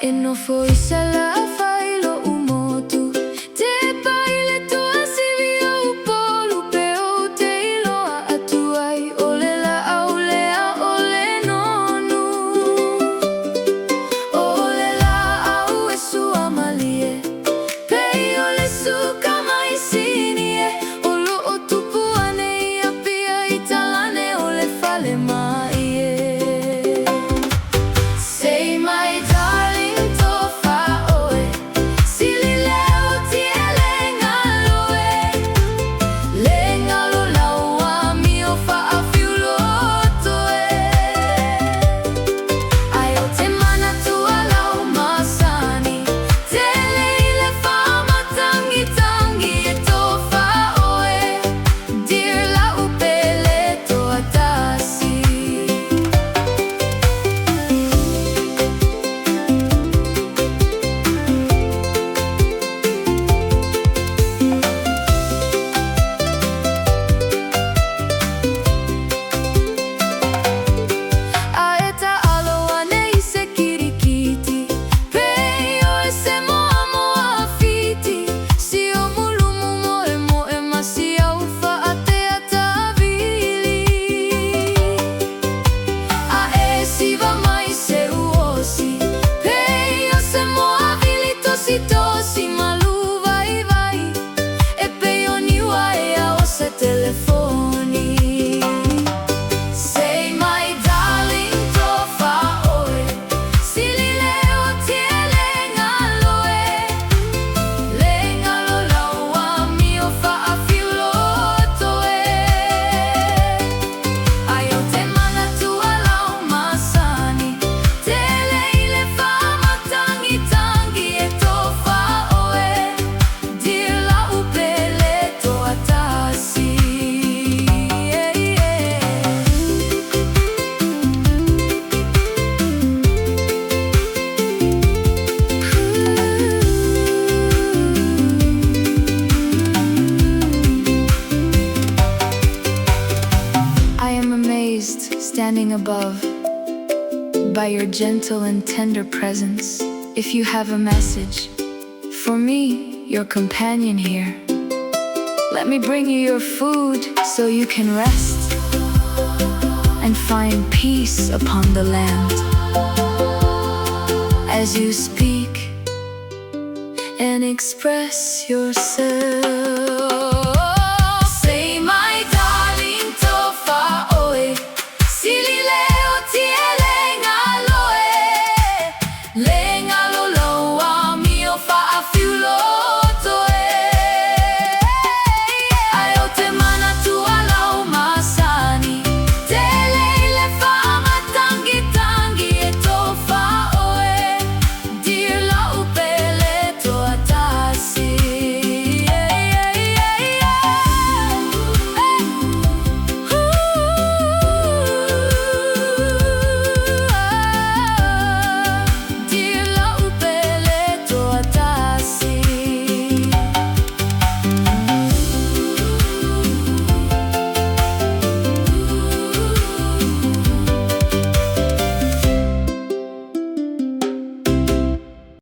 E Nofo I Salafai lo Motu te paile tua sivia upolu pe o te iloa atuai ole la aulea ole nonu ole la au e sua malie pei ole su kama isinie olo o tupu ane ia pia italane ole fale mai Say my darling tofa oe Sili leo tie lengaloe Lengalo laua mio fa afiulo toe Ayo te mana tua lau masani Te leile fa matangi tangi e tofa oe Dear la upele toa tasi Aeta aloa nei se kirikiti Pei o e se moa moa fiti Si o mulumu moe moe ma si au fa a te atavili A e si va mai se uosi Pei o se moa vili tosi malu vai vai E pei o ni wai a o se telefoni Say my darling tofa oe Sili leo tie lengaloe Lengalo laua mio fa afiulo toe Ayo te mana tua lau masani Te leile fa matangi tangi e tofa oe Dear la upele toa tasi I am amazed, standing above, by your gentle and tender presence. If you have a message for me, your companion here, let me bring you your food so you can rest and find peace upon the land. As you speak and express yourself.